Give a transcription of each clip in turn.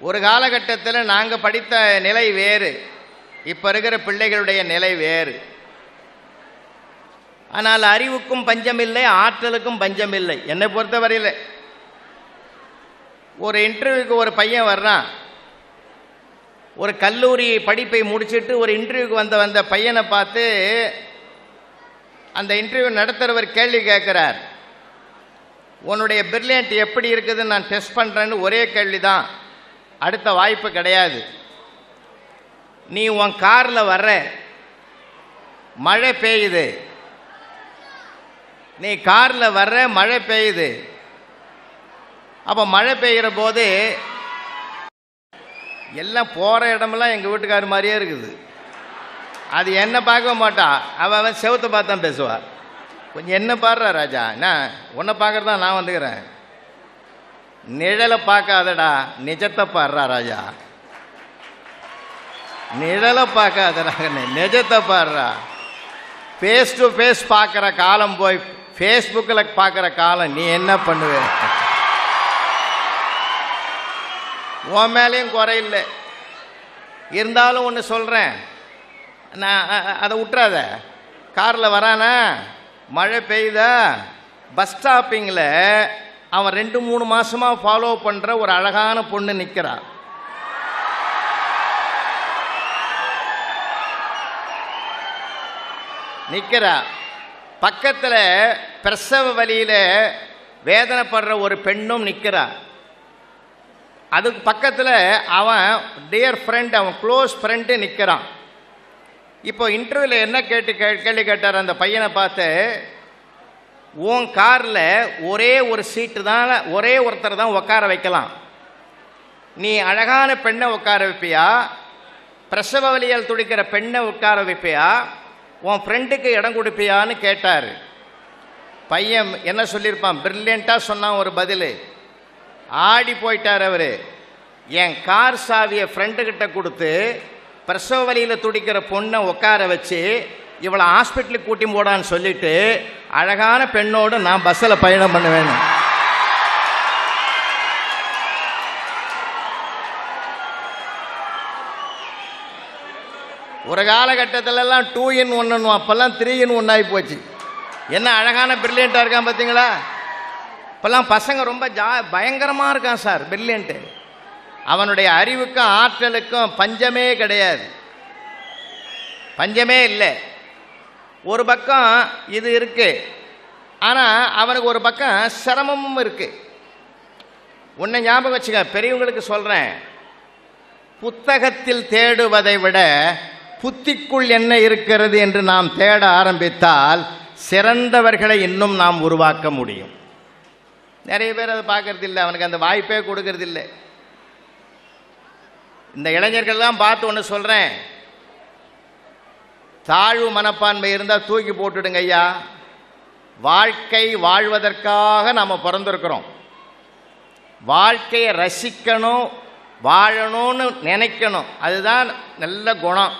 ஒரு காலகட்டத்தில் நாங்கள் படித்த நிலை வேறு, இப்போ இருக்கிற பிள்ளைகளுடைய நிலை வேறு. ஆனால் அறிவுக்கும் பஞ்சமில்லை, ஆற்றலுக்கும் பஞ்சமில்லை. என்னை பொறுத்தவரையில் ஒரு இன்டர்வியூக்கு ஒரு பையன் வர்றான், ஒரு கல்லூரி படிப்பை முடிச்சுட்டு ஒரு இன்டர்வியூக்கு வந்த பையனை பார்த்து அந்த இன்டர்வியூ நடத்துகிறவர் கேள்வி கேட்குறார். உன்னுடைய பிரில்லியன்ட் எப்படி இருக்குதுன்னு நான் டெஸ்ட் பண்ணுறேன்னு ஒரே கேள்வி தான், அடுத்த வாய்ப்பு கிடையாது. நீ உன் காரில் வர்ற, மழை பெய்யுது, நீ காரில் வர்ற, மழை பெய்யுது. அப்போ மழை பெய்கிற போது எல்லாம் போகிற இடமெல்லாம் எங்கள் வீட்டுக்காரர் மாதிரியே இருக்குது. அது என்ன பார்க்க மாட்டா, அவன் செவத்தை பார்த்து தான் பேசுவாள். கொஞ்சம் என்ன பாடுறா ராஜா, என்ன உன்னை பார்க்குறதா நான் வந்துக்கிறேன், நிழலை பார்க்காதடா நிஜத்தை பாடுறா ராஜா, நிழலை பார்க்காதடா நிஜத்தை பாடுறா. ஃபேஸ் டு ஃபேஸ் பார்க்குற காலம் போய் ஃபேஸ்புக்கில் பார்க்குற காலம், நீ என்ன பண்ணுவ? உன் மேலேயும் குறையில்லை. இருந்தாலும் ஒன்று சொல்கிறேன், நான் அதை விட்டுறாத. காரில் வரானா, மழை பெய்யுதா, பஸ் ஸ்டாப்பிங்கில் அவன் 2-3 மாதமாக ஃபாலோ பண்ணுற ஒரு அழகான பொண்ணு நிற்கிறா. பக்கத்தில் பிரசவ வலியில் வேதனைப்படுற ஒரு பெண்ணும் நிற்கிறா. அதுக்கு பக்கத்தில் அவன் டியர் ஃப்ரெண்ட், அவன் க்ளோஸ் ஃப்ரெண்டு நிற்கிறான். இப்போ இன்டர்வியூவில் என்ன கேள்வி கேட்டார் அந்த பையனை பார்த்து, உன் காரில் ஒரே ஒரு சீட்டு தான், ஒரே ஒருத்தர் தான் உட்கார வைக்கலாம், நீ அழகான பெண்ணை உட்கார வைப்பியா, பிரசவ வலியால் துடிக்கிற பெண்ணை உட்கார வைப்பியா, உன் ஃப்ரெண்டுக்கு இடம் கொடுப்பியான்னு கேட்டார். பையன் என்ன சொல்லியிருப்பான், பிரில்லியண்ட்டாக சொன்னான் ஒரு பதில். ஆடி போயிட்டார் அவர். என் கார் சாவியை ஃப்ரெண்டுக்கிட்ட கொடுத்து பிரசவ வலியில் துடிக்கிற பொண்ணை உட்கார வச்சு இவளை ஹாஸ்பிட்டலுக்கு கூட்டி போடான்னு சொல்லிட்டு அழகான பெண்ணோடு நான் பஸ்ஸில் பயணம் பண்ணுவேன். ஒரு காலகட்டத்திலலாம் 2 in 1, அப்போல்லாம் 3 in 1 ஆகி போச்சு. என்ன அழகான பிரில்லியண்ட்டாக இருக்கான் பார்த்தீங்களா? இப்போல்லாம் பசங்க ரொம்ப பயங்கரமாக இருக்கான் சார், பிரில்லியண்ட்டு. அவனுடைய அறிவுக்கும் ஆற்றலுக்கும் பஞ்சமே கிடையாது, பஞ்சமே இல்லை. ஒரு பக்கம் இது இருக்குது, ஆனால் அவனுக்கு ஒரு பக்கம் சிரமமும் இருக்குது. உன்னை ஞாபகம் வச்சுக்க, பெரியவங்களுக்கு சொல்கிறேன், புத்தகத்தில் தேடுவதை விட புத்திக்குள் என்ன இருக்கிறது என்று நாம் தேட ஆரம்பித்தால் சிறந்தவர்களை இன்னும் நாம் உருவாக்க முடியும். நிறைய பேர் அதை பார்க்கறதில்லை, அவனுக்கு அந்த வாய்ப்பே கொடுக்கறதில்லை. இந்த இளைஞர்கள்லாம் பார்த்து ஒன்று சொல்கிறேன், தாழ்வு மனப்பான்மை இருந்தால் தூக்கி போட்டுடுங்க ஐயா. வாழ்க்கை வாழ்வதற்காக நாம் பிறந்திருக்கிறோம். வாழ்க்கையை ரசிக்கணும், வாழணும்னு நினைக்கணும், அதுதான் நல்ல குணம்.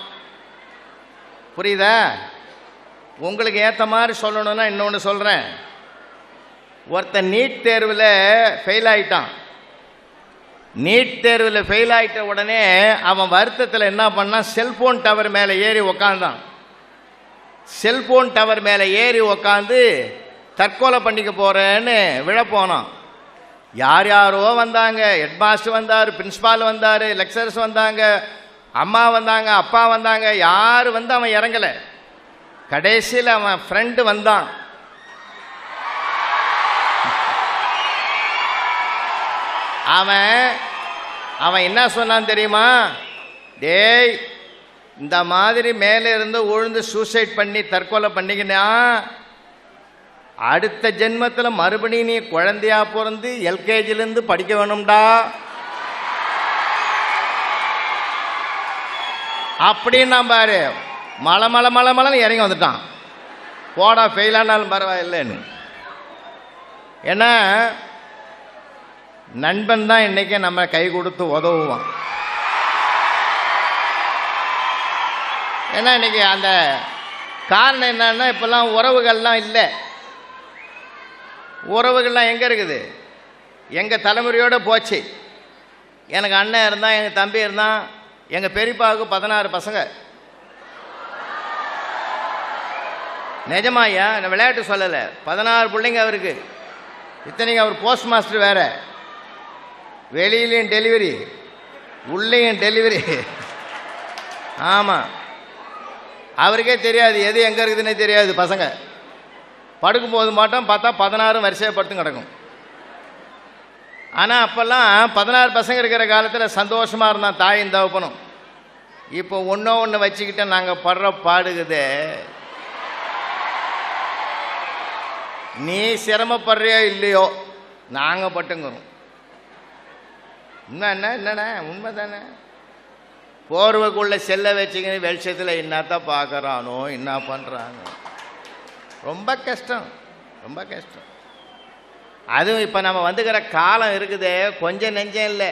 புரியுதா? உங்களுக்கு ஏற்ற மாதிரி சொல்லணும்னா இன்னொன்று சொல்கிறேன். ஒருத்தன் நீட் தேர்வில் ஃபெயில் ஆகிட்டான். நீட் தேர்வில் ஃபெயில் ஆகிட்ட உடனே அவன் வருத்தத்தில் என்ன பண்ணான், செல்ஃபோன் டவர் மேலே ஏறி உக்காந்தான். செல்ஃபோன் டவர் மேலே ஏறி உக்காந்து தற்கொலை பண்ணிக்க போகிறேன்னு விழப்போனான். யார் யாரோ வந்தாங்க, ஹெட்மாஸ்டர் வந்தார், பிரின்ஸ்பால் வந்தார், லெக்சரர்ஸ் வந்தாங்க, அம்மா வந்தாங்க, அப்பா வந்தாங்க, யார் வந்து அவன் இறங்கலை. கடைசியில் அவன் ஃப்ரெண்டு வந்தான். அவன் என்ன சொன்னான் தெரியுமா? டேய், இந்த மாதிரி மேலே இருந்து உழுந்து சூசைட் பண்ணி தற்கொலை பண்ணிக்கினா அடுத்த ஜென்மத்தில் மறுபடியும் நீ குழந்தையா பிறந்து எல்கேஜிலேருந்து படிக்க வேணும்டா அப்படின்னு நான் பாரு. மலை மலை மலை மலைன்னு இறங்கி வந்துட்டான். போடா ஃபெயிலானாலும் பரவாயில்லைன்னு. ஏன்னா நண்பன் தான் இன்றைக்கி நம்ம கை கொடுத்து உதவுவான். ஏன்னா இன்றைக்கி அந்த காரணம் என்னன்னா, இப்போல்லாம் உறவுகள்லாம் இல்லை. உறவுகள்லாம் எங்கே இருக்குது? எங்கள் தலைமுறையோடு போச்சு. எனக்கு அண்ணன் இருந்தான், எங்கள் தம்பி இருந்தான். எங்கள் பெரியப்பாவுக்கு 16 பசங்க. நிஜமாய்யா, நான் விளையாட்டு சொல்லலை. 16 பிள்ளைங்க அவருக்கு. இத்தனைக்கு அவர் போஸ்ட் மாஸ்டர் வேறு. வெளியிலையும் டெலிவரி, உள்ளேயும் டெலிவரி. ஆமாம், அவருக்கே தெரியாது எது எங்கே இருக்குதுன்னே தெரியாது. பசங்க படுக்கும் போது மாட்டோம் பார்த்தா 16 வரிசையாக படுத்து கிடக்கும். ஆனால் அப்போல்லாம் 16 பசங்க இருக்கிற காலத்தில் சந்தோஷமாக இருந்தான் தாயும் தகப்பனும். இப்போ ஒன்று வச்சுக்கிட்ட நாங்கள் படுற பாடுகுதே. நீ சிரமப்படுறியோ இல்லையோ, நாங்கள் பட்டுங்கிறோம். என்னண்ணா உண்மை தானே. போர்வைக்குள்ளே செல்ல வச்சுக்கின்னு வெளிச்சத்தில் என்னத்தான் பார்க்குறானோ, என்ன பண்ணுறானோ. ரொம்ப கஷ்டம், ரொம்ப கஷ்டம். அதுவும் இப்போ நம்ம வந்துக்கிற காலம் இருக்குதே, கொஞ்சம் நெஞ்சம் இல்லை.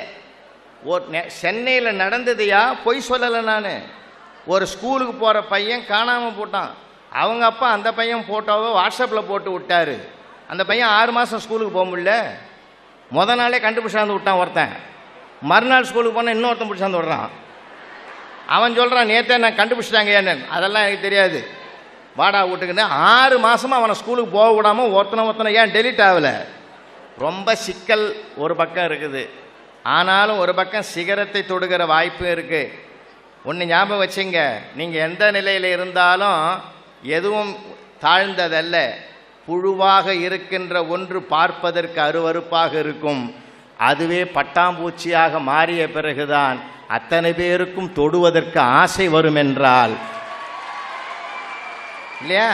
சென்னையில் நடந்ததையா பொய் சொல்லலை நான். ஒரு ஸ்கூலுக்கு போகிற பையன் காணாமல் போட்டான். அவங்க அப்பா அந்த பையன் ஃபோட்டோவை வாட்ஸ்அப்பில் போட்டு விட்டார். அந்த பையன் 6 மாதம் ஸ்கூலுக்கு போக முடியல. முத நாளே கண்டுபிடிச்சாந்து விட்டான் ஒருத்தன். மறுநாள் ஸ்கூலுக்கு போனால் இன்னொருத்தன் பிடிச்சாந்து விட்றான். அவன் சொல்கிறான், நேற்றே நான் கண்டுபிடிச்சிட்டாங்க என்னன்னு. அதெல்லாம் எனக்கு தெரியாது, வாடா வீட்டுக்குன்னு. 6 மாதமாக அவனை ஸ்கூலுக்கு போக விடாமல் ஒருத்தனை ஏன் டெலிட் ஆகலை. ரொம்ப சிக்கல் ஒரு பக்கம் இருக்குது. ஆனாலும் ஒரு பக்கம் சிகரத்தை தொடுகிற வாய்ப்பு இருக்குது. ஒன்று ஞாபகம் வச்சுங்க, நீங்கள் எந்த நிலையில் இருந்தாலும் எதுவும் தாழ்ந்ததல்ல. புழுவாக இருக்கின்ற ஒன்று பார்ப்பதற்கு அருவருப்பாக இருக்கும். அதுவே பட்டாம்பூச்சியாக மாறிய பிறகுதான் அத்தனை பேருக்கும் தொடுவதற்கு ஆசை வரும் என்றால் இல்லையா?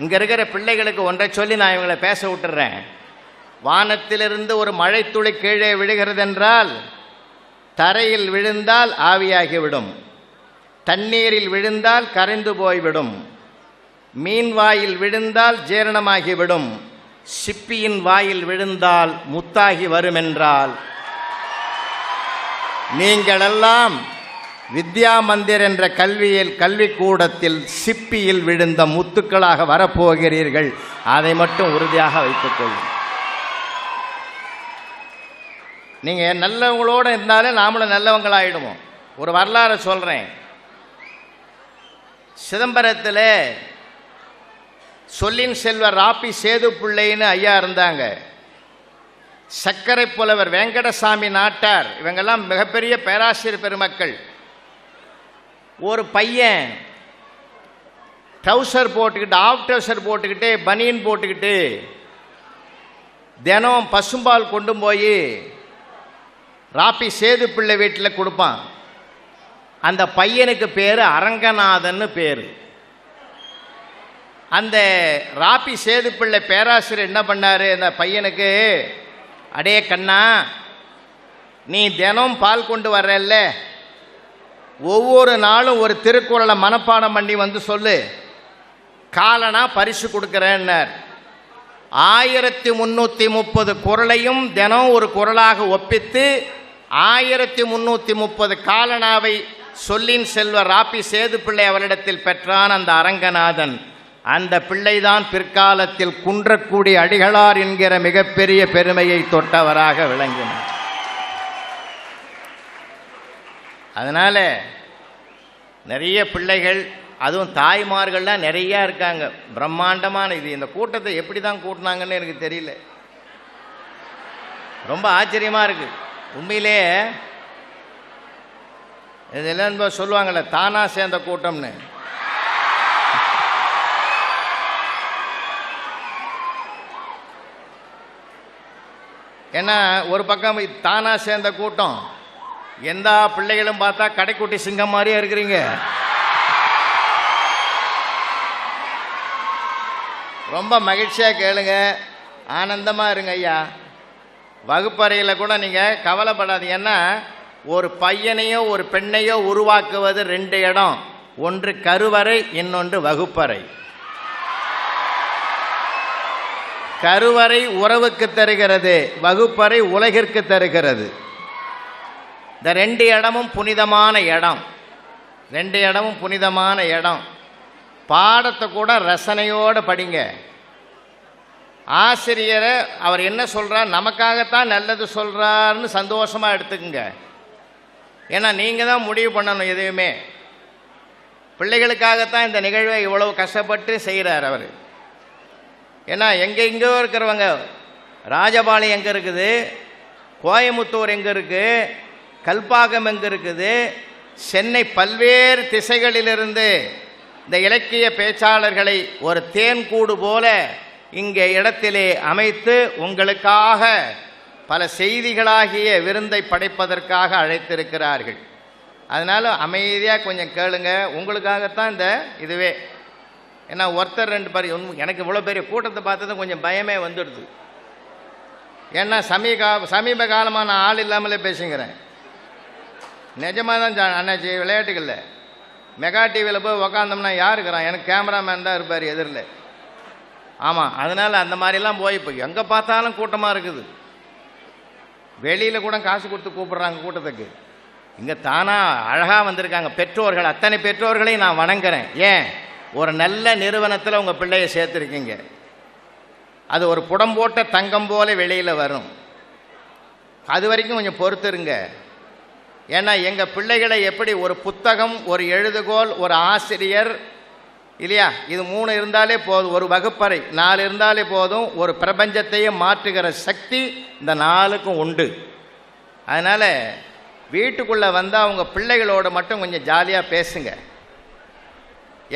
இங்கே இருக்கிற பிள்ளைகளுக்கு ஒன்றை சொல்லி நான் இவங்களை பேச விட்டுறேன். வானத்திலிருந்து ஒரு மழைத்துளி கீழே விழுகிறது என்றால் தரையில் விழுந்தால் ஆவியாகிவிடும், தண்ணீரில் விழுந்தால் கரைந்து போய்விடும், மீன் வாயில் விழுந்தால் ஜீரணமாகிவிடும், சிப்பியின் வாயில் விழுந்தால் முத்தாகி வரும் என்றால் நீங்களெல்லாம் வித்யா மந்திர் என்ற கல்விக்கூடத்தில் சிப்பியில் விழுந்த முத்துக்களாக வரப்போகிறீர்கள். அதை மட்டும் உறுதியாக வைத்துக்கொள்ளும். நீங்கள் நல்லவங்களோடு இருந்தாலே நாமளும் நல்லவங்களாயிடுவோம். ஒரு வரலாறு சொல்கிறேன். சிதம்பரத்தில் சொல்லின் செல்வர் ராப்பி சேது பிள்ளைன்னு ஐயா இருந்தாங்க. சர்க்கரை புலவர் வெங்கடசாமி நாட்டார், இவங்கெல்லாம் மிகப்பெரிய பேராசிரியர் பெருமக்கள். ஒரு பையன் ட்ரௌசர் போட்டுக்கிட்டு, ஆஃப் ட்ரௌசர் போட்டுக்கிட்டு, பனியன் போட்டுக்கிட்டு தினம் பசும்பால் கொண்டு போய் ராப்பி சேது பிள்ளை வீட்டில் கொடுப்பான். அந்த பையனுக்கு பேர் அரங்கநாதன்னு பேர். அந்த ராப்பி சேது பிள்ளை பேராசிரியர் என்ன பண்ணார், அந்த பையனுக்கு, அடே கண்ணா, நீ தினம் பால் கொண்டு வர்றல்ல, ஒவ்வொரு நாளும் ஒரு திருக்குறளை மனப்பாடம் பண்ணி வந்து சொல்லு, காலனா பரிசு கொடுக்குறேன்னார். 1330 குறளையும் தினம் ஒரு குறளாக ஒப்பித்து 1330 காலனாவை சொல்லின் செல்வர் ராப்பி சேது பிள்ளை அவரிடத்தில் பெற்றான் அந்த அரங்கநாதன். அந்த பிள்ளைதான் பிற்காலத்தில் குன்றக்குடி அடிகளார் என்கிற மிகப்பெரிய பெருமையை தொட்டவராக விளங்கினார். அதனால் நிறைய பிள்ளைகள், அதுவும் தாய்மார்கள்லாம் நிறையா இருக்காங்க. பிரம்மாண்டமான இது. இந்த கூட்டத்தை எப்படி தான் கூட்டினாங்கன்னு எனக்கு தெரியல. ரொம்ப ஆச்சரியமாக இருக்குது உண்மையிலே. இதெல்லாம் சொல்லுவாங்கள்ல, தானா சேர்ந்த கூட்டம்னு. ஏன்னா ஒரு பக்கம் தானா சேர்ந்த கூட்டம், எந்த பிள்ளைகளும் பார்த்தா கடைக்குட்டி சிங்கம் மாதிரியே இருக்கிறீங்க. ரொம்ப மகிழ்ச்சியாக கேளுங்க, ஆனந்தமாக இருங்க ஐயா. வகுப்பறையில் கூட நீங்கள் கவலைப்படாதீங்க. ஏன்னா ஒரு பையனையோ ஒரு பெண்ணையோ உருவாக்குவது 2 இடம். ஒன்று கருவறை, இன்னொன்று வகுப்பறை. கருவறை உறவுக்கு தருகிறது, வகுப்பறை உலகிற்கு தருகிறது. இந்த 2 இடமும் புனிதமான இடம். 2 இடமும் புனிதமான இடம். பாடத்தை கூட ரசனையோடு படிங்க. ஆசிரியரை அவர் என்ன சொல்கிறார், நமக்காகத்தான் நல்லது சொல்கிறாருன்னு சந்தோஷமாக எடுத்துக்குங்க. ஏன்னா நீங்கள் தான் முடிவு பண்ணணும். எதுவுமே பிள்ளைகளுக்காகத்தான் இந்த நிகழ்வை இவ்வளவு கஷ்டப்பட்டு செய்கிறார் அவர். ஏன்னா எங்கெங்கோ இருக்கிறவங்க, ராஜபாளையம் எங்கே இருக்குது, கோயமுத்தூர் எங்கே இருக்குது, கல்பாக்கம் எங்கே இருக்குது, சென்னை பல்வேறு திசைகளிலிருந்து இந்த இலக்கிய பேச்சாளர்களை ஒரு தேன்கூடு போல இங்கே இடத்திலே அமைத்து உங்களுக்காக பல செய்திகளாகிய விருந்தை படைப்பதற்காக அழைத்திருக்கிறார்கள். அதனால் அமைதியாக கொஞ்சம் கேளுங்க. உங்களுக்காகத்தான் இந்த இதுவே. ஏன்னா ஒருத்தர் ரெண்டு பேர், எனக்கு இவ்வளோ பெரிய கூட்டத்தை பார்த்ததும் கொஞ்சம் பயமே வந்துடுது. ஏன்னா சமீப காலமாக நான் ஆள் இல்லாமலே பேசுங்கிறேன். நிஜமாக தான் அண்ணாச்சி, விளையாட்டுகளில் மெகா டிவியில் போய் உக்காந்தோம்னா யார் இருக்கிறான்? எனக்கு கேமராமேன் தான் இருப்பார் எதிரில். ஆமாம், அதனால் அந்த மாதிரிலாம் போய் இப்போ எங்கே பார்த்தாலும் கூட்டமாக இருக்குது. வெளியில் கூட காசு கொடுத்து கூப்பிட்றாங்க கூட்டத்துக்கு. இங்கே தானாக அழகாக வந்திருக்காங்க பெற்றோர்கள். அத்தனை பெற்றோர்களையும் நான் வணங்குறேன். ஏன், ஒரு நல்ல நிறுவனத்தில் உங்கள் பிள்ளையை சேர்த்துருக்கீங்க. அது ஒரு புடம்போட்ட தங்கம் போல வெளியில் வரும். அது வரைக்கும் கொஞ்சம் பொறுத்துருங்க. ஏன்னா எங்கள் பிள்ளைகளை எப்படி ஒரு புத்தகம், ஒரு எழுதுகோல், ஒரு ஆசிரியர் இல்லையா, இது 3 இருந்தாலே போதும். ஒரு வகுப்பறை 4 இருந்தாலே போதும். ஒரு பிரபஞ்சத்தையே மாற்றுகிற சக்தி இந்த 4க்கும் உண்டு. அதனால் வீட்டுக்குள்ளே வந்தால் அவங்க பிள்ளைகளோடு மட்டும் கொஞ்சம் ஜாலியாக பேசுங்க.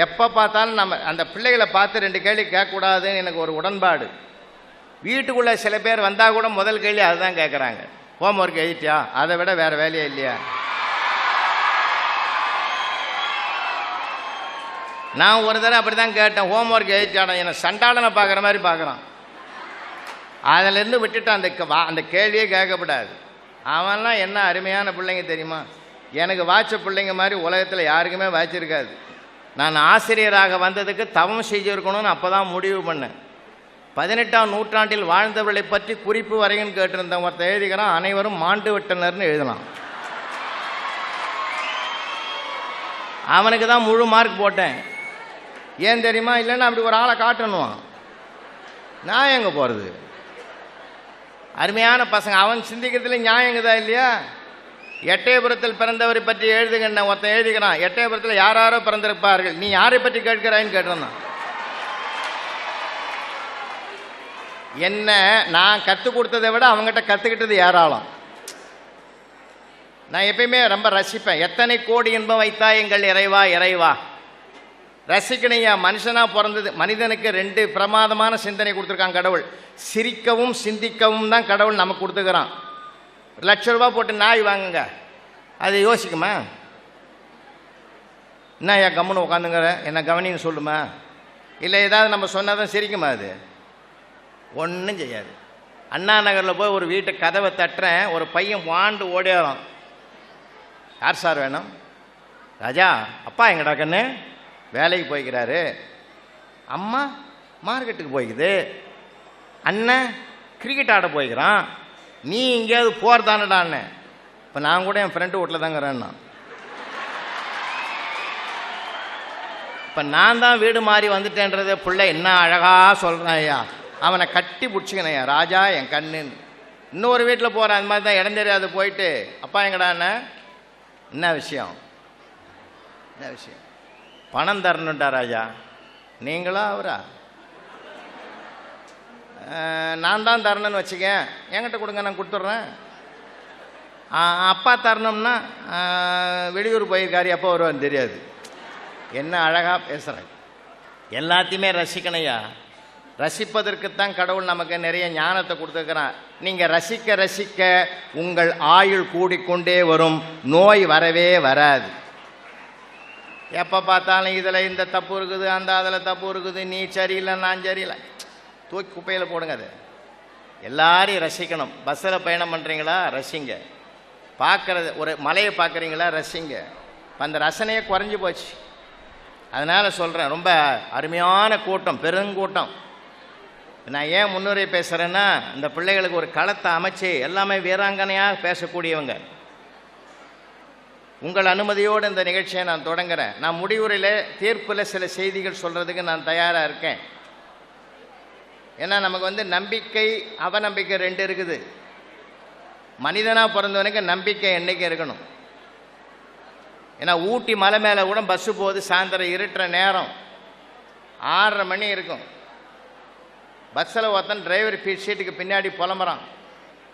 எப்போ பார்த்தாலும் நம்ம அந்த பிள்ளைகளை பார்த்து 2 கேள்வி கேட்கக்கூடாதுன்னு எனக்கு ஒரு உடன்பாடு. வீட்டுக்குள்ளே சில பேர் வந்தால் கூட முதல் கேள்வி அதுதான் கேட்குறாங்க, ஹோம் ஒர்க் எழுதிட்டியா? அதை விட வேறு வேலையே இல்லையா? நான் ஒரு தடவை அப்படி தான் கேட்டேன், ஹோம் ஒர்க் எழுதிட்டாடா? என்னை சண்டாளனை பார்க்குற மாதிரி பார்க்குறான். அதிலேருந்து விட்டுட்டு அந்த கேள்வியே கேட்கக்கூடாது. அவன்லாம் என்ன அருமையான பிள்ளைங்க தெரியுமா? எனக்கு வாய்ச்ச பிள்ளைங்க மாதிரி உலகத்தில் யாருக்குமே வாய்ச்சிருக்காது. நான் ஆசிரியராக வந்ததுக்கு தவம் செஞ்சுருக்கணும்னு அப்போ தான் முடிவு பண்ணேன். 18ஆம் நூற்றாண்டில் வாழ்ந்தவர்களை பற்றி குறிப்பு வரைன்னு கேட்டிருந்தேன். ஒருத்த எழுதிக்கிறான், அனைவரும் மாண்டு விட்டனர்னு எழுதலாம். அவனுக்கு தான் முழு மார்க் போட்டேன். ஏன் தெரியுமா? இல்லைன்னா அப்படி ஒரு ஆளை காட்டணும். நான் எங்கே போகிறது? அருமையான பசங்க. அவன் சிந்திக்கிறதுல நியாயங்குதா இல்லையா? எட்டயபுரத்தில் பிறந்தவரை பற்றி எழுதுகின்ற ஒருத்தன் எழுதிக்கிறான், எட்டயபுரத்தில் யாரோ பிறந்திருப்பார்கள், நீ யாரை பற்றி கேட்கிறாயின்னு கேட்டிருந்தான். என்ன நான் கற்றுக் கொடுத்ததை விட அவங்ககிட்ட கற்றுக்கிட்டது ஏராளம். நான் எப்பயுமே ரொம்ப ரசிப்பேன். எத்தனை கோடி இன்பம் வைத்தா எங்கள் இறைவா இறைவா. ரசிக்கணையா. மனுஷனாக பிறந்தது, மனிதனுக்கு 2 பிரமாதமான சிந்தனை கொடுத்துருக்கான் கடவுள். சிரிக்கவும் சிந்திக்கவும் தான் கடவுள் நமக்கு கொடுத்துக்கிறான். ₹1,00,000 போட்டு நாய் வாங்குங்க, அது யோசிக்குமா? என்ன ஏன் கம்முன்னு உட்காந்துங்கிற, என்ன கவனின்னு சொல்லுமா? இல்லை ஏதாவது நம்ம சொன்னால் தான் சிரிக்குமா? அது ஒன்றும் செய்யாது. அண்ணா நகரில் போய் ஒரு வீட்டு கதவை தட்டுறேன், ஒரு பையன் வாண்டு ஓடியாரான். யார் சார் வேணும்? ராஜா, அப்பா எங்கடா கண்ணு? வேலைக்கு போய்க்கிறாரு. அம்மா மார்க்கெட்டுக்கு போய்க்குது. அண்ணன் கிரிக்கெட் ஆட போய்க்கிறான். நீ எங்கேயாவது போகிறதானடான்னு. இப்போ நான் கூட என் ஃப்ரெண்டு வீட்டில் தாங்கிறேன்னா. இப்போ நான் தான் வீடு மாறி வந்துட்டேன்றதை பிள்ளை என்ன அழகாக சொல்கிறான் ஐயா. அவனை கட்டி பிடிச்சிக்கணையா, ராஜா என் கண்ணுன்னு. இன்னொரு வீட்டில் போகிறேன், அந்த மாதிரி தான் இடம் தெரியாது. போயிட்டு அப்பா எங்கடாண்ணே, என்ன விஷயம்? என்ன விஷயம்? பணம் தரணுண்டா ராஜா. நீங்களா அவரா? நான் தான் தரணுன்னு வச்சுக்கேன், என்கிட்ட கொடுங்க, நான் கொடுத்துட்றேன். அப்பா தரணும்னா வெளியூர் போயிருக்காரு, எப்போ வருவான்னு தெரியாது. என்ன அழகாக பேசுகிறேன். எல்லாத்தையுமே ரசிக்கணையா. ரசிப்பதற்குத்தான் கடவுள் நமக்கு நிறைய ஞானத்தை கொடுத்துருக்கிறான். நீங்கள் ரசிக்க ரசிக்க உங்கள் ஆயுள் கூடிக்கொண்டே வரும், நோய் வரவே வராது. எப்போ பார்த்தாலும் இதில் இந்த தப்பு இருக்குது, அந்த அதில் தப்பு இருக்குது, நீ சரியில்லை நான் சரியில்லை, தூக்கி குப்பையில் போடுங்க. அது எல்லாரையும் ரசிக்கணும். பஸ்ஸில் பயணம் பண்ணுறீங்களா, ரசிங்க. பார்க்குறது, ஒரு மலையை பார்க்குறீங்களா, ரசிங்க. அந்த ரசனையே குறைஞ்சி போச்சு. அதனால் சொல்கிறேன், ரொம்ப அருமையான கூட்டம், பெருங்கூட்டம். நான் ஏன் முன்னுரை பேசுகிறேன்னா, இந்த பிள்ளைகளுக்கு ஒரு களத்தை அமைச்சு எல்லாமே வீராங்கனையாக பேசக்கூடியவங்க. உங்கள் அனுமதியோடு இந்த நிகழ்ச்சியை நான் தொடங்குகிறேன். நான் முடிவுரையில் தீர்ப்பில் சில செய்திகள் சொல்கிறதுக்கு நான் தயாராக இருக்கேன். ஏன்னா நமக்கு வந்து நம்பிக்கை அவநம்பிக்கை ரெண்டு இருக்குது. மனிதனாக பிறந்தவனுக்கு நம்பிக்கை என்றைக்கும் இருக்கணும். ஏன்னா ஊட்டி மலை மேலே கூட பஸ்ஸு போகுது, சாயந்தரம் இருட்டுற நேரம் 6:30 மணி இருக்கும். பஸ்ஸில் ஒருத்தன் டிரைவர் சீட்டுக்கு பின்னாடி புலம்புறான்,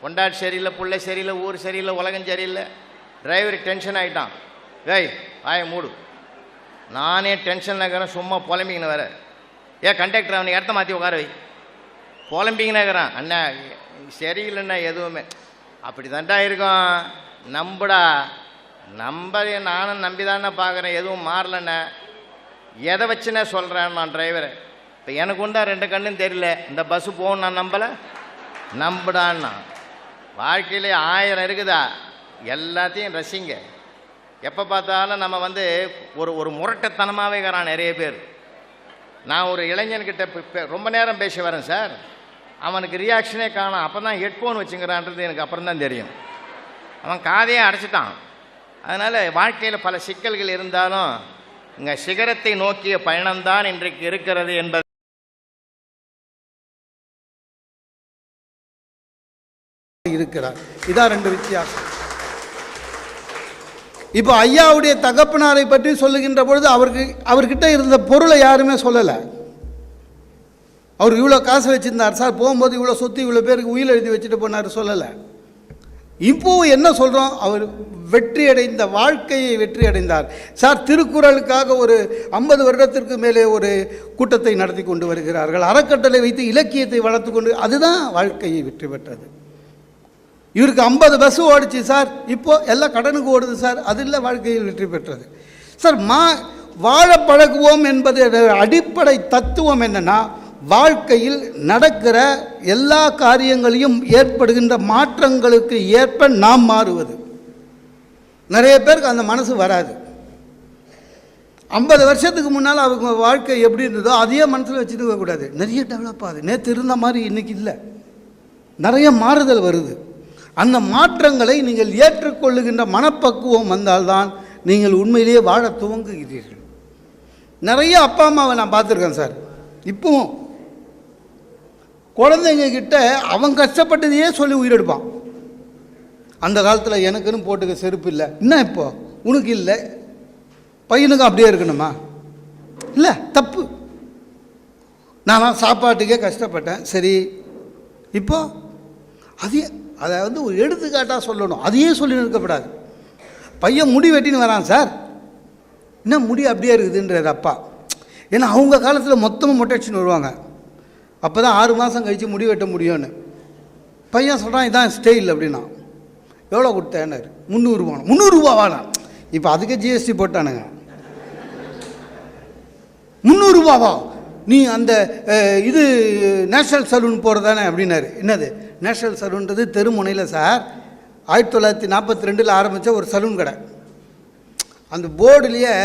கொண்டாடி சரியில்லை, பிள்ளை சரியில்லை, ஊர் சரியில்லை, உலகம் சரியில்லை. டிரைவர் டென்ஷன் ஆகிட்டான். ஏய் வாய மூடு, நானே டென்ஷனில் இருக்கிறேன், சும்மா புலம்பிங்கன்னு வேறு. ஏன் கண்டக்டர் அவனுக்கு இடத்த மாற்றி உட்கார வை, புலம்பிங்கன்னு இருக்கிறான். அண்ணா சரியில்லைண்ணா எதுவுமே. அப்படி தான்டா இருக்கும். நம்புடா, நானும் நம்பி தானே பார்க்குறேன், எதுவும் மாறலண்ணே. எதை வச்சுன்னே சொல்கிறேன் நான் டிரைவரை. இப்போ எனக்கு உண்டா 2 கண்ணும் தெரியல, இந்த பஸ்ஸு போகணும் நான் நம்பலை, நம்புடான்னா. வாழ்க்கையிலே 1000 இருக்குதா, எல்லாத்தையும் ரசிங்க. எப்போ பார்த்தாலும் நம்ம வந்து ஒரு முரட்டத்தனமாகவே இருக்கிறான் நிறைய பேர். நான் ஒரு இளைஞன்கிட்ட ரொம்ப நேரம் பேசி வரேன் சார், அவனுக்கு ரியாக்ஷனே காணும். அப்போ தான் ஹெட்ஃபோன் வச்சுங்கிறான்றது எனக்கு அப்புறம் தான் தெரியும். அவன் காதையே அடைச்சிட்டான். அதனால் வாழ்க்கையில் பல சிக்கல்கள் இருந்தாலும் இங்கே சிகரத்தை நோக்கிய பயணம்தான் இன்றைக்கு இருக்கிறது என்பது இருக்கிறார். இதான் 2 வித்தியாசம். இப்போ ஐயாவுடைய தகப்பனாரை பற்றி சொல்லுகின்ற பொழுது அவர்கிட்ட இருந்த பொருளை யாருமே சொல்லலை. அவர் இவ்வளோ காசு வச்சுருந்தார் சார், போகும்போது இவ்வளோ சொத்து, இவ்வளோ பேருக்கு உயிர் எழுதி வச்சுட்டு போனார் சொல்லலை. இப்போது என்ன சொல்கிறோம், அவர் வெற்றி அடைந்த வாழ்க்கையை வெற்றி அடைந்தார் சார். திருக்குறளுக்காக ஒரு 50 வருடத்திற்கு மேலே ஒரு கூட்டத்தை நடத்தி கொண்டு வருகிறார்கள். அறக்கட்டளை வைத்து இலக்கியத்தை வளர்த்து கொண்டு, அதுதான் வாழ்க்கையை வெற்றி பெற்றது. இவருக்கு 50 பஸ்ஸு ஓடிச்சு சார், இப்போது எல்லாம் கடனுக்கு ஓடுது சார், அது இல்லை வாழ்க்கையில் வெற்றி பெற்றது சார். வாழ பழகுவோம் என்பது அடிப்படை தத்துவம் என்னென்னா, வாழ்க்கையில் நடக்கிற எல்லா காரியங்களையும் ஏற்படுகின்ற மாற்றங்களுக்கு ஏற்ப நாம் மாறுவது. நிறைய பேருக்கு அந்த மனசு வராது. 50 வருஷத்துக்கு முன்னால் அவங்க வாழ்க்கை எப்படி இருந்ததோ அதையே மனசில் வச்சுட்டு இருக்கக்கூடாது. நிறைய டெவலப் ஆகுது, நேற்று இருந்த மாதிரி இன்றைக்கி இல்லை, நிறைய மாறுதல் வருது. அந்த மாற்றங்களை நீங்கள் ஏற்றுக்கொள்ளுகின்ற மனப்பக்குவம் வந்தால்தான் நீங்கள் உண்மையிலேயே வாழ துவங்குகிறீர்கள். நிறைய அப்பா அம்மாவை நான் பார்த்துருக்கேன் சார். இப்போவும் குழந்தைங்க கிட்ட அவன் கஷ்டப்பட்டதையே சொல்லி உயிரெடுப்பான். அந்த காலத்தில் எனக்குன்னு போட்டுக்க செருப்பு இல்லை, என்ன இப்போ உனக்கு இல்லை, பையனுக்கும் அப்படியே இருக்கணுமா? இல்லை, தப்பு. நான் சாப்பாட்டுக்கே கஷ்டப்பட்டேன், சரி. இப்போ அதை வந்து ஒரு எடுத்துக்காட்டாக சொல்லணும், அதையே சொல்லி நிற்கப்படாது. பையன் முடி வெட்டின்னு வரான் சார், என்ன முடி அப்படியே இருக்குதுன்றது அப்பா. ஏன்னா அவங்க காலத்தில் மொத்தமாக மொட்டை அடிச்சுன்னு வருவாங்க, அப்போ தான் 6 மாதம் கழித்து முடி வெட்ட முடியும்னு. பையன் சொல்கிறான் இதான் ஸ்டைல் அப்படின்னா. எவ்வளோ கொடுத்தேன்னாரு, 300 ரூபா. 300 ரூபாவானா? இப்போ அதுக்கே ஜிஎஸ்டி போட்டானுங்க. 300 ரூபாவா? நீ அந்த இது நேஷ்னல் சலூன் போகிறதானே அப்படின்னாரு. என்னது நேஷ்னல் சலூன்றது? தெருமுனையில் சார் 1942 ஆரம்பித்த ஒரு சலூன் கடை. அந்த போர்டுலேயே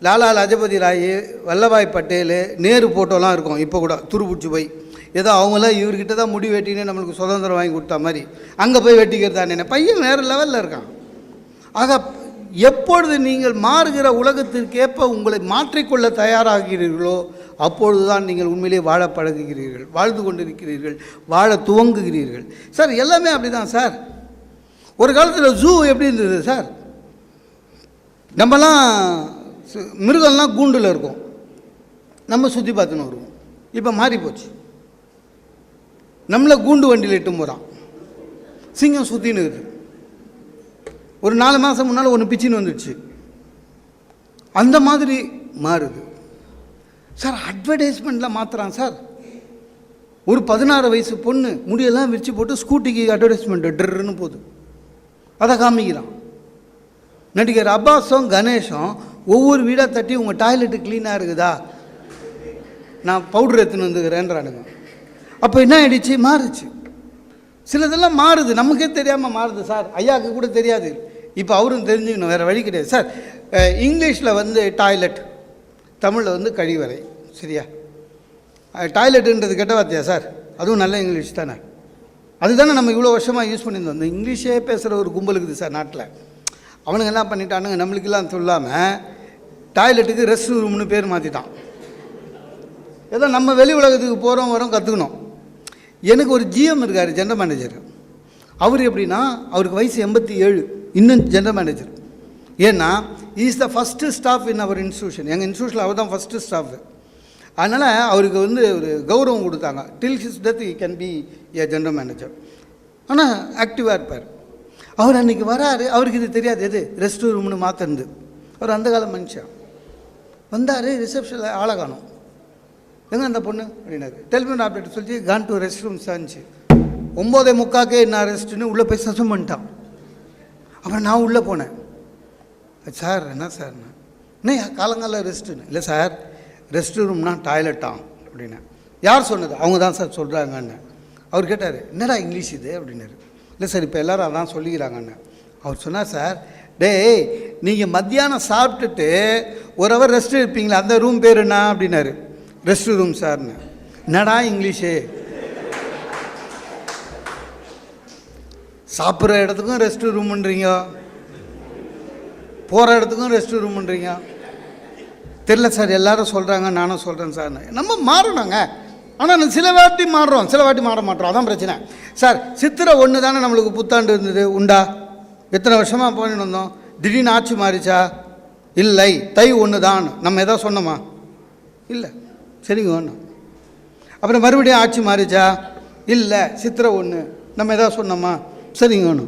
லாலா லஜபதி ராய், வல்லபாய் பட்டேல், நேரு ஃபோட்டோலாம் இருக்கும். இப்போ கூட துருப்பிடிச்சி போய் ஏதோ அவங்களாம் இவர்கிட்ட தான் முடி வெட்டின்னு நம்மளுக்கு சுதந்திரம் வாங்கி கொடுத்தா மாதிரி அங்கே போய் வெட்டிக்கிறதானே. பையன் வேறு லெவலில் இருக்கான். ஆக எப்பொழுது நீங்கள் மாறுகிற உலகத்திற்கேற்ப உங்களை மாற்றிக்கொள்ள தயாராகிறீர்களோ அப்பொழுது தான் நீங்கள் உண்மையிலே வாழ பழகுகிறீர்கள், வாழ்ந்து கொண்டிருக்கிறீர்கள், வாழ துவங்குகிறீர்கள். சார் எல்லாமே அப்படி தான் சார். ஒரு காலத்தில் ஜூ எப்படி இருந்தது சார்? நம்மலாம் மிருகம்லாம் கூண்டில் இருக்கும், நம்ம சுற்றி பார்த்துன்னு வருவோம். இப்போ மாறி போச்சு, நம்மளை கூண்டு வண்டியில் இட்டு போகிறான், சிங்கம் சுற்றின்னு இருக்குது. ஒரு 4 மாதம் முன்னால் ஒன்று பிச்சின்னு வந்துடுச்சு. அந்த மாதிரி மாறுது சார். அட்வர்டைஸ்மெண்ட்டில் மாற்றுறான் சார். ஒரு 16 வயசு பொண்ணு முடியெல்லாம் விரிச்சு போட்டு ஸ்கூட்டிக்கு அட்வர்டைஸ்மெண்ட் ட்ருன்னு போகுது, அதை காமிக்கிறான். நடிகர் அப்பாஸும் கணேஷும் ஒவ்வொரு வீடாக தட்டி உங்கள் டாய்லெட்டு க்ளீனாக இருக்குதா, நான் பவுட்ரு எடுத்துன்னு வந்துக்கிறேன்றானுங்க. அப்போ என்ன ஆகிடுச்சு, மாறுச்சு. சிலதெல்லாம் மாறுது, நமக்கே தெரியாமல் மாறுது சார். ஐயாவுக்கு கூட தெரியாது, இப்போ அவரும் தெரிஞ்சுக்கணும், வேறு வழி கிடையாது சார். இங்கிலீஷில் வந்து டாய்லெட், தமிழில் வந்து கழிவறை, சரியா? டாய்லெட்டுன்றது கெட்ட வார்த்தையா சார்? அதுவும் நல்ல இங்கிலீஷ் தானே, அதுதானே நம்ம இவ்வளோ வருஷமாக யூஸ் பண்ணியிருந்தோம். அந்த இங்கிலீஷே பேசுகிற ஒரு கும்பல் இருக்குது சார் நாட்டில். அவனுங்க என்ன பண்ணிட்டானுங்க, நம்மளுக்கெல்லாம் சொல்லாமல் டாய்லெட்டுக்கு ரெஸ்ட் ரூம்னு பேர் மாற்றிட்டான். ஏதோ நம்ம வெளி உலகத்துக்கு போகிறோம் வரோம் கற்றுக்கணும். எனக்கு ஒரு ஜிஎம் இருக்கார், ஜெனரல் மேனேஜர். அவர் எப்படின்னா அவருக்கு வயசு 87, இன்னும் ஜெனரல் மேனேஜர். ஏன்னா is the first staff in our institution. எங்கள் இன்ஸ்டியூஷனில் அவர் தான் ஃபஸ்ட்டு ஸ்டாஃபு. அதனால் அவருக்கு வந்து ஒரு கௌரவம் கொடுத்தாங்க. Till his death he can be a general manager. ஆனால் ஆக்டிவாக இருப்பார். அவர் அன்றைக்கி வராரு, அவருக்கு இது தெரியாது எது ரெஸ்ட் ரூம்னு மாற்றிருந்து. அவர் அந்த காலம் மனுஷன் வந்தார், ரிசப்ஷனில் ஆளை காணும். எங்கே அந்த பொண்ணு அப்படின்னாரு. டெலிஃபோன் ஆப்ரேட்டர் சொல்லி கான் டு ரெஸ்ட் ரூம் சார்ந்துச்சு. 9:45 என்ன ரெஸ்ட்டுன்னு உள்ளே போய் சஸ்பெண்ட் பண்ணிட்டான். அப்புறம் நான் உள்ளே போனேன். சார் என்ன சார் என்ன காலங்காலம் ரெஸ்ட்டுன்னு. இல்லை சார் ரெஸ்ட் ரூம்னா டாய்லெட்டாம் அப்படின்னு. யார் சொன்னது? அவங்க தான் சார் சொல்கிறாங்கன்னு. அவர் கேட்டார், என்னடா இங்கிலீஷ் இது அப்படின்னாரு. இல்லை சார் இப்போ எல்லோரும் அதான் சொல்லிக்கிறாங்கன்னு. அவர் சொன்னார், சார் டேய் நீங்கள் மத்தியானம் சாப்பிட்டுட்டு ஒரு ஹவர் ரெஸ்ட் எடுப்பீங்களா, அந்த ரூம் பேர் என்ன அப்படின்னாரு. ரெஸ்ட் ரூம் சார்னு. என்னடா இங்கிலீஷு? சாப்பிட்ற இடத்துக்கும் ரெஸ்ட் ரூம்ன்றீங்க, போகிற இடத்துக்கும் ரெஸ்ட் ரூம்ன்றீங்க. தெரில சார், எல்லோரும் சொல்கிறாங்க, நானும் சொல்கிறேன் சார். நம்ம மாறணுங்க. ஆனால் சில வாட்டி மாறுறோம், சில வாட்டி மாற மாட்டோம். அதான் பிரச்சனை சார். சித்திரை 1 தானே நம்மளுக்கு புத்தாண்டு இருந்தது, உண்டா? எத்தனை வருஷமாக போயின்னு வந்தோம். திடீர்னு ஆட்சி மாறிச்சா? இல்லை. தை 1 தான். நம்ம எதாவது சொன்னோமா? இல்லை. சரிங்க ஒன்று. அப்புறம் மறுபடியும் ஆட்சி மாறிச்சா? இல்லை. சித்திரை 1 நம்ம எதாவது சொன்னோமா? சரிங்க ஒன்று.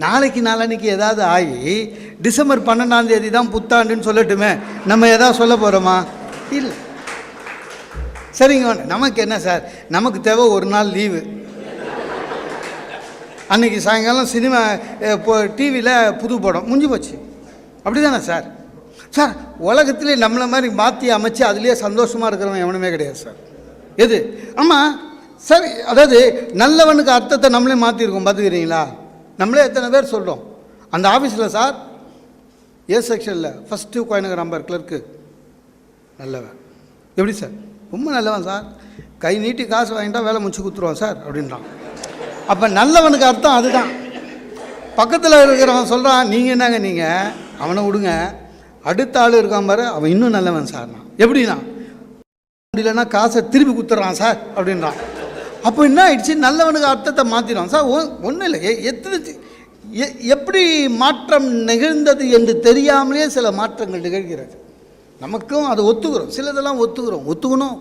நாளைக்கு ஏதாவது ஆகி டிசம்பர் 12ஆம் தேதி தான் புத்தாண்டுன்னு சொல்லட்டுமே, நம்ம எதாவது சொல்ல போகிறோமா? இல்லை. சரிங்க ஒன்று. நமக்கு என்ன சார், நமக்கு தேவை ஒரு நாள் லீவு. அன்றைக்கி சாயங்காலம் சினிமா இப்போ டிவியில் புது படம் முடிஞ்சு போச்சு. அப்படி தானே சார்? சார் உலகத்திலே நம்மளை மாதிரி மாற்றி அமைச்சு அதுலேயே சந்தோஷமாக இருக்கிறவன் எவனுமே கிடையாது சார். எது? ஆமாம் சார். அதாவது நல்லவனுக்கு அர்த்தத்தை நம்மளே மாற்றிருக்கோம், பார்த்துக்கிறீங்களா? நம்மளே எத்தனை பேர் சொல்கிறோம். அந்த ஆஃபீஸில் சார் ஏ செக்ஷனில் ஃபஸ்ட்டு கோயநகர் நம்பர் கிளர்க்கு நல்லவன். எப்படி சார்? ரொம்ப நல்லவன் சார். கை நீட்டி காசு வாங்கிட்டா வேலை முடிச்சு கொடுத்துருவான் சார் அப்படின்றான். அப்போ நல்லவனுக்கு அர்த்தம் அதுதான். பக்கத்தில் இருக்கிறவன் சொல்கிறான், நீங்கள் என்னங்க நீங்கள் அவனை விடுங்க, அடுத்த ஆள் இருக்கான் பாரு, அவன் இன்னும் நல்லவன் சார்னா. எப்படின்னா இல்லைன்னா காசை திருப்பி கொடுத்துட்றான் சார் அப்படின்றான். அப்போ என்ன ஆயிடுச்சு, நல்லவனுக்கு அர்த்தத்தை மாற்றிடுவான் சார். ஒன்றும் இல்லை, எப்படி மாற்றம் நிகழ்ந்தது என்று தெரியாமலே சில மாற்றங்கள் நிகழ்கிறது. நமக்கும் அதை ஒத்துக்கிறோம், சிலதெல்லாம் ஒத்துக்கணும்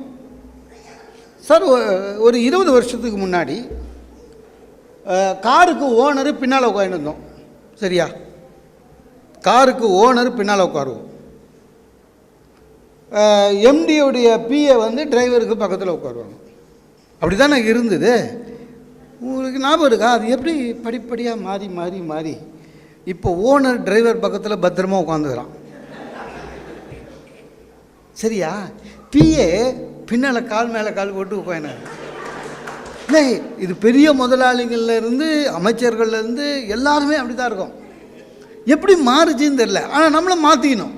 சார். ஒரு 20 வருஷத்துக்கு முன்னாடி காருக்கு ஓனரு பின்னால் உட்காந்துருந்தோம். சரியா? காருக்கு ஓனர் பின்னால் உட்காருவோம். எம்டியோடைய பிஏ வந்து டிரைவருக்கு பக்கத்தில் உட்காருவாங்க. அப்படி தானே இருந்தது. உங்களுக்கு ஞாபகம் இருக்கா? அது எப்படி படிப்படியாக மாறி மாறி மாறி இப்போ ஓனர் டிரைவர் பக்கத்தில் பத்திரமா உட்காந்துக்கிறான். சரியா? பிஏ பின்னால் கால் மேலே கால் போட்டு உட்காந்து. இல்லை, இது பெரிய முதலாளிகள்லேருந்து அமைச்சர்கள்லேருந்து எல்லாருமே அப்படி தான் இருக்கும். எப்படி மாறுச்சுன்னு தெரில, ஆனால் நம்மளை மாற்றிக்கணும்.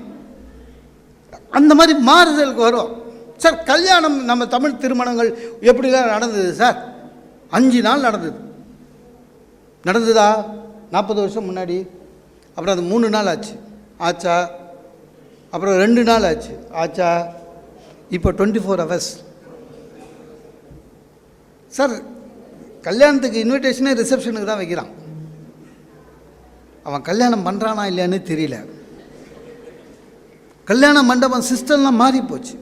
அந்த மாதிரி மாறுதலுக்கு வரும் சார். கல்யாணம் நம்ம தமிழ் திருமணங்கள் எப்படிலாம் நடந்தது சார்? 5 நாள் நடந்ததா 40 வருஷம் முன்னாடி. அப்புறம் அது 3 நாள் ஆச்சா? அப்புறம் 2 நாள் ஆச்சா? இப்போ 24 hours சார். கல்யாணத்துக்கு இன்விடேஷனே ரிசப்ஷனுக்கு தான் வைக்கிறான். அவன் கல்யாணம் பண்ணுறானா இல்லையான்னு தெரியல. கல்யாண மண்டபம் சிஸ்டம்லாம் மாறி போச்சு.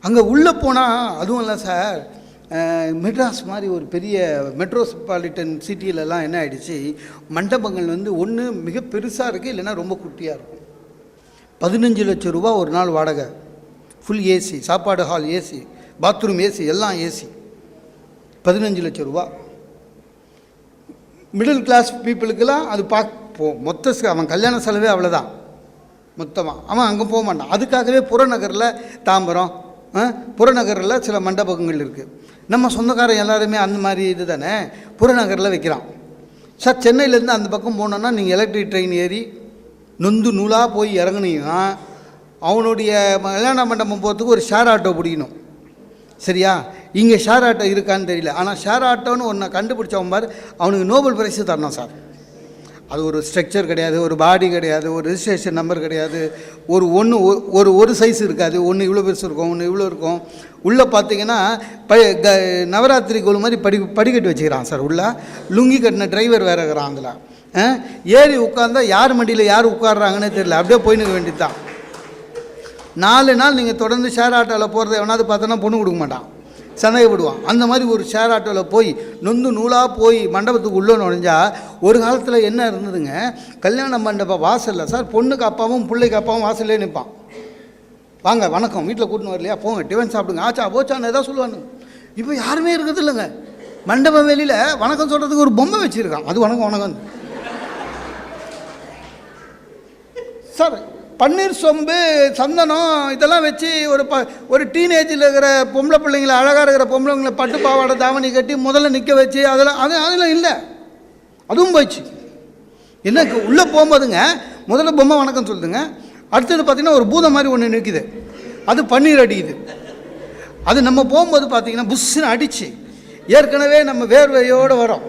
அங்கே உள்ளே போனால் அதுவும் இல்லை சார், மெட்ராஸ் மாதிரி ஒரு பெரிய மெட்ரோபாலிட்டன் சிட்டியிலலாம் என்ன ஆகிடுச்சு, மண்டபங்கள் வந்து ஒன்று மிக பெருசாக இருக்குது, இல்லைன்னா ரொம்ப குட்டியாக இருக்கும். 15 லட்சம் ரூபா ஒரு நாள் வாடகை, ஃபுல் ஏசி, சாப்பாடு ஹால் ஏசி, பாத்ரூம் ஏசி, எல்லாம் ஏசி. 15 லட்சம் ரூபா. மிடில் கிளாஸ் பீப்புளுக்கெல்லாம் அது மொத்த அவன் கல்யாண செலவே அவ்வளோதான் மொத்தமாக. அவன் அங்கே போக மாட்டான். அதுக்காகவே புறநகரில் தாம்பரம், புறநகரில் சில மண்டபங்கள் இருக்குது. நம்ம சொந்தக்காரன் எல்லாருமே அந்த மாதிரி இது தானே புறநகரில் வைக்கிறான் சார். சென்னையிலேருந்து அந்த பக்கம் போனோன்னா நீங்கள் எலக்ட்ரிக் ட்ரெயின் ஏறி நொந்து நூலாக போய் இறங்குனீங்கன்னா அவனுடைய கல்யாண மண்டபம் போகிறதுக்கு ஒரு ஷேர் ஆட்டோ பிடிக்கணும். சரியா? இங்கே ஷேர் ஆட்டோ இருக்கான்னு தெரியல, ஆனால் ஷேர் ஆட்டோன்னு ஒன்று கண்டுபிடிச்சவன் பாரு, அவனுக்கு நோபல் பிரைஸு தரணும் சார். அது ஒரு ஸ்ட்ரக்சர் கிடையாது, ஒரு பாடி கிடையாது, ஒரு ரிஜிஸ்ட்ரேஷன் நம்பர் கிடையாது, ஒரு சைஸ் இருக்காது. ஒன்று இவ்வளோ பெருசு இருக்கும், ஒன்று இவ்வளோ இருக்கும். உள்ளே பார்த்தீங்கன்னா நவராத்திரி கோல் மாதிரி படிக்கட்டு வச்சுக்கிறான் சார். உள்ளே லுங்கி கட்டின டிரைவர் வேறு இருக்கிறான். அதில் ஏறி உட்காந்தா யார் மண்டியில் யார் உட்காடுறாங்கன்னே தெரியல. அப்படியே போயின்னு வேண்டியது தான். 4 நாள் நீங்கள் தொடர்ந்து ஷேர் ஆட்டோவில் போகிறத எவனாவது பார்த்தோன்னா பொண்ணு கொடுக்க மாட்டான், சந்தேகப்படுவான். அந்த மாதிரி ஒரு ஷேர் ஆட்டோவில் போய் நொந்து நூலாக போய் மண்டபத்துக்கு உள்ளே நுழைஞ்சா, ஒரு காலத்தில் என்ன இருந்ததுங்க, கல்யாண மண்டபம் வாசலில் சார் பொண்ணுக்கு அப்பாவும் பிள்ளைக்கு அப்பாவும் வாசல்லே நிற்பான். வாங்க வணக்கம், வீட்டில் கூட்டின்னு வரலையா, போங்க டிஃபன் சாப்பிடுங்க, ஆச்சா போச்சான்னு எதாவது சொல்லுவானு. இப்போ யாருமே இருக்கிறது இல்லைங்க. மண்டபம் வெளியில் வணக்கம் சொல்கிறதுக்கு ஒரு பொம்மை வச்சுருக்கான், அது வணக்கம் வணக்கம் சார். பன்னீர் சொம்பு சந்தனம் இதெல்லாம் வச்சு ஒரு டீனேஜில் இருக்கிற பொம்பளை பிள்ளைங்களை, அழகாக இருக்கிற பொம்பளைங்களை பட்டு பாவாடை தாவணி கட்டி முதல்ல நிற்க வச்சு அதெல்லாம் இல்லை. அதுவும் போயிடுச்சு. என்ன உள்ளே போகும்போதுங்க முதல்ல பொம்மை வணக்கம் சொல்லுதுங்க. அடுத்தது பார்த்திங்கன்னா ஒரு பூதம் மாதிரி ஒன்று நிற்குது, அது பன்னீர் அடிக்குது. அது நம்ம போகும்போது பார்த்திங்கன்னா புஷ்ஷுன்னு அடித்து ஏற்கனவே நம்ம வேர்வையோடு வரோம்.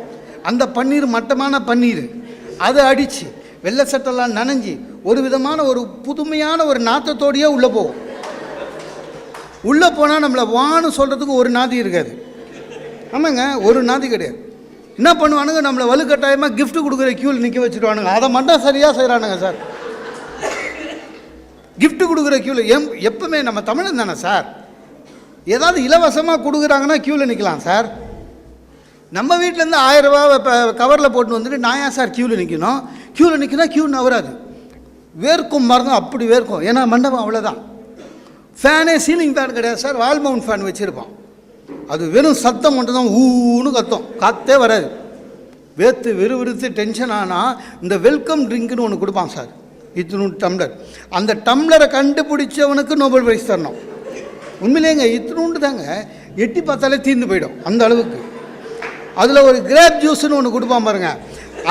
அந்த பன்னீர் மட்டமான பன்னீர் அதை அடித்து வெள்ளை சட்டெல்லாம் நனைஞ்சி ஒரு விதமான ஒரு புதுமையான ஒரு நாத்தத்தோடையே உள்ளே போகும். உள்ளே போனால் நம்மளை வான்னு சொல்கிறதுக்கு ஒரு நாதி இருக்காது. ஆமாங்க, ஒரு நாதி கிடையாது. என்ன பண்ணுவானுங்க, நம்மளை வலுக்கட்டாயமாக கிஃப்ட் கொடுக்குற க்யூவில் நிற்க வச்சுருவானுங்க. அதை மட்டும் சரியாக செய்கிறானுங்க சார். கிஃப்ட் கொடுக்குற க்யூவில் எப்பவுமே நம்ம தமிழன் தானே சார். ஏதாவது இலவசமாக கொடுக்குறாங்கன்னா க்யூவில் நிற்கலாம் சார். நம்ம வீட்டிலேருந்து 1000 ரூபா இப்போ கவரில் போட்டு வந்துட்டு நான் ஏன் சார் க்யூவில் நிற்கணும்? க்யூவில் நிற்கினா க்யூ நவராது, வேர்க்கும் மருந்தும் அப்படி வேர்க்கும். ஏன்னா மண்டபம் அவ்வளோதான். ஃபேனே சீலிங் ஃபேன் கிடையாது சார், வால் மவுண்ட் ஃபேன் வச்சுருப்பான். அது வெறும் சத்தம் மட்டும் தான், ஊன்னு கத்தும், காற்றே வராது. வேர்த்து விறுவிறுத்து டென்ஷன் ஆனால் இந்த வெல்கம் ட்ரிங்க்னு ஒன்று கொடுப்பான் சார், இத்தினூண்டு டம்ளர். அந்த டம்ளரை கண்டுபிடிச்சவனுக்கு நோபல் பிரைஸ் தரணும். உண்மையிலேங்க இத்தினூண்டு தாங்க, எட்டி பார்த்தாலே தீர்ந்து போயிடும் அந்த அளவுக்கு. அதில் ஒரு கிரேப் ஜூஸ்னு ஒன்று கொடுப்பான் பாருங்க,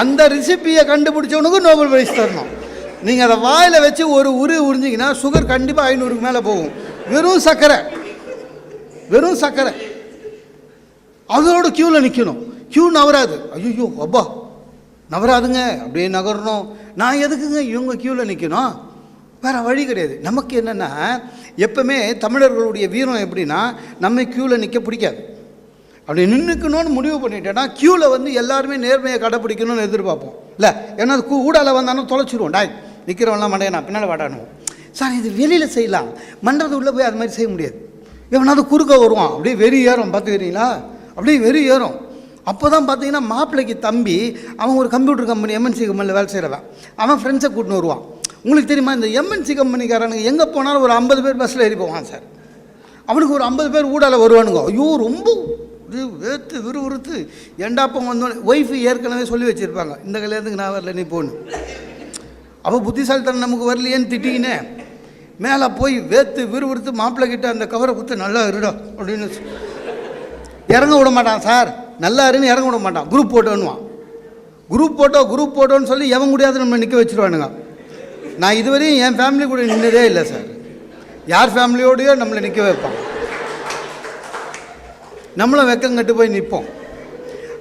அந்த ரெசிப்பியை கண்டுபிடிச்சவனுக்கு நோபல் பிரைஸ் தரணும். நீங்கள் அதை வாயில் வச்சு ஒரு உறிஞ்சிங்கன்னா சுகர் கண்டிப்பாக 500க்கு மேலே போகும். வெறும் சர்க்கரை அதோட க்யூவில் நிற்கணும். க்யூ நவராது. ஐயோ அப்பா நவராதுங்க, அப்படியே நகரணும். நான் எதுக்குங்க இவங்க க்யூவில் நிற்கணும்? வேறு வழி கிடையாது. நமக்கு என்னென்னா எப்பவுமே தமிழர்களுடைய வீரம் எப்படின்னா, நம்ம க்யூவில் நிற்க பிடிக்காது. அப்படி நின்றுக்கணும்னு முடிவு பண்ணிட்டேன்னா க்யூவில் எல்லாருமே நேர்மையை கடைப்பிடிக்கணும்னு எதிர்பார்ப்போம் இல்லை. ஏன்னா அது ஊடால வந்தாலும் தொலைச்சிடுவோம். டாய் நிற்கிறவன்லாம் மண்டையை நான் பின்னால் வாடானுவோம் சார். இது வெளியில் செய்யலாம், மண்டபத்து உள்ளே போய் அது மாதிரி செய்ய முடியாது. எவனாவது குறுக்க வருவான், அப்படியே வெறி ஏறும். பார்த்துக்கிறீங்களா, அப்படியே வெறி ஏறும். அப்போ தான் பார்த்தீங்கன்னா மாப்பிள்ளைக்கு தம்பி அவன் ஒரு கம்ப்யூட்டர் கம்பெனி எம்என்சி கம்பெனியில் வேலை செய்கிறவன், அவன் ஃப்ரெண்ட்ஸை கூட்டின்னு வருவான். உங்களுக்கு தெரியுமா, இந்த எம்என்சி கம்பெனிக்காரனுக்கு எங்கே போனாலும் ஒரு 50 பேர் பஸ்ஸில் ஏறி போவான் சார். அவனுக்கு ஒரு 50 பேர் ஊடால வருவானுங்க. ஐயோ ரொம்ப வேர்த்து விறுவிறுத்து எண்டாப்பம் வந்தோடனே ஒய்ஃபு ஏற்கனவே சொல்லி வச்சுருப்பாங்க, இந்த கல்யாணத்துக்கு நான் வரல, நீ போன்னு. அவள் புத்திசாலித்தனம் நமக்கு வரலையேன்னு திட்டிக்கினே மேலே போய் வேர்த்து விறுவிறுத்து மாப்பிள்ளை கிட்ட அந்த கவரை கொடுத்து நல்லா இருடா அப்படின்னு இறங்க விட மாட்டான் சார். நல்லா இருன்னு இறங்க விட மாட்டான். குரூப் போட்டோன்னுவான். குரூப் போட்டோன்னு சொல்லி எவன் கூடயாவது நம்ம நிற்க வச்சுருவானுங்க. நான் இதுவரையும் என் ஃபேமிலி கூட நின்றதே இல்லை சார். யார் ஃபேமிலியோடையோ நம்மளை நிற்க வைப்பான், நம்மளும் வெக்கங்கட்டு போய் நிற்போம்.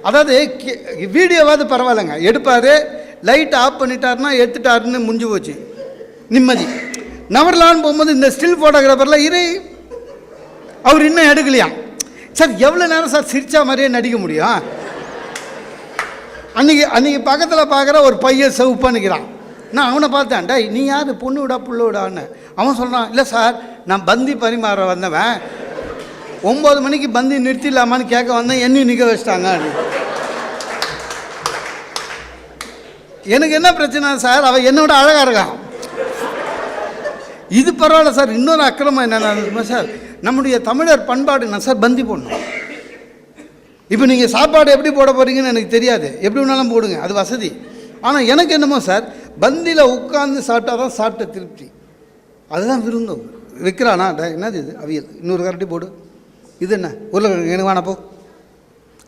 அதாவது வீடியோவாவது பரவாயில்லைங்க, எடுப்பார், லைட் ஆஃப் பண்ணிட்டாருன்னா எடுத்துட்டாருன்னு முடிஞ்சு போச்சு, நிம்மதி. நவர்லான்னு போகும்போது இந்த ஸ்டில் ஃபோட்டோகிராஃபரில் அவர் இன்னும் எடுக்கலையாம் சார். எவ்வளோ நேரம் சார் சிரிச்சா மாதிரியே நடிக்க முடியும்? அன்றைக்கி பக்கத்தில் பார்க்குற ஒரு பையன் செவப்பாக நிற்கிறான். நான் அவனை பார்த்தேன், டேய் நீ யார், பொண்ணு விடா புள்ள விடான்னு. அவன் சொல்கிறான், இல்லை சார் நான் பந்தி பரிமாற வந்தவன், 9 மணிக்கு பந்தி நிறுத்திடலாமான்னு கேட்க வந்தேன், என்னையும் நிற்க வச்சிட்டாங்க. எனக்கு என்ன பிரச்சனை சார், அவன் என்னோட அழகாக இருக்கான். இது பரவாயில்ல சார். இன்னொரு அக்கிரமம் என்னென்ன சார், நம்முடைய தமிழர் பண்பாடு என்ன சார், பந்தி போடணும். இப்போ நீங்கள் சாப்பாடு எப்படி போட போகிறீங்கன்னு எனக்கு தெரியாது, எப்படி வேணாலும் போடுங்க, அது வசதி. ஆனால் எனக்கு என்னமோ சார், பந்தியில் உட்காந்து சாப்பிட்டா தான் சாப்பிட்ட திருப்தி, அதுதான் விருந்தம். வைக்கிறானா என்னது இது அவியல், இன்னொரு கரண்டி போடு, இது என்ன உருளைக்கிழங்கு எனக்கு வேணப்போ,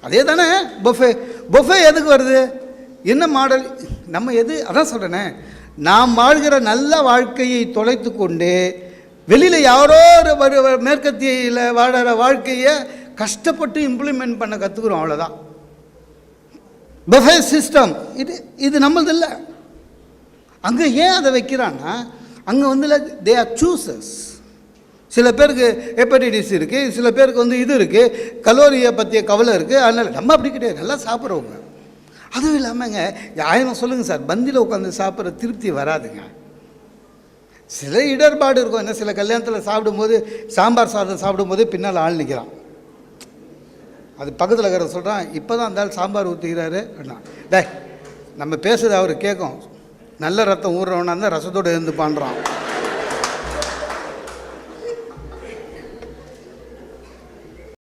அதே தானே பொஃபே எதுக்கு வருது, என்ன மாடல் நம்ம எது, அதான் சொல்கிறேனே, நாம் வாழ்கிற நல்ல வாழ்க்கையை தொலைத்து கொண்டு வெளியில் யாரோ ஒரு மேற்கத்தியில் வாழற வாழ்க்கையை கஷ்டப்பட்டு இம்ப்ளிமெண்ட் பண்ண கற்றுக்குறோம், அவ்வளோதான். பஃபே சிஸ்டம், இது நம்மளது இல்லை. அங்கே ஏன் அதை வைக்கிறான்னா, அங்கே வந்து தே ஆர் சூசஸ். சில பேருக்கு ஹெப்படைட்டிஸ் இருக்குது, சில பேருக்கு வந்து இது இருக்குது, கலோரியை பற்றிய கவலை இருக்குது. அதனால் நம்ம அப்படி கிடையாது, நல்லா சாப்பிட்றவங்க. அதுவும் இல்லாமங்க, ஆயிரம் சொல்லுங்கள் சார், பந்தியில் உட்காந்து சாப்பிட்ற திருப்தி வராதுங்க. சில இடர்பாடு இருக்கும். என்ன, சில கல்யாணத்தில் சாப்பிடும்போது, சாம்பார் சாதம் சாப்பிடும்போது பின்னால் ஆள் நிற்கிறான். அது பக்கத்தில் இருக்கிற சொல்கிறான், இப்போ தான் அந்த ஆள் சாம்பார் ஊற்றிக்கிறாரு அப்படின்னா, டே நம்ம பேசுகிறது அவர் கேட்கும். நல்ல ரத்தம் ஊறுறவனா இருந்தால் ரசத்தோடு இருந்து பண்ணுறான்.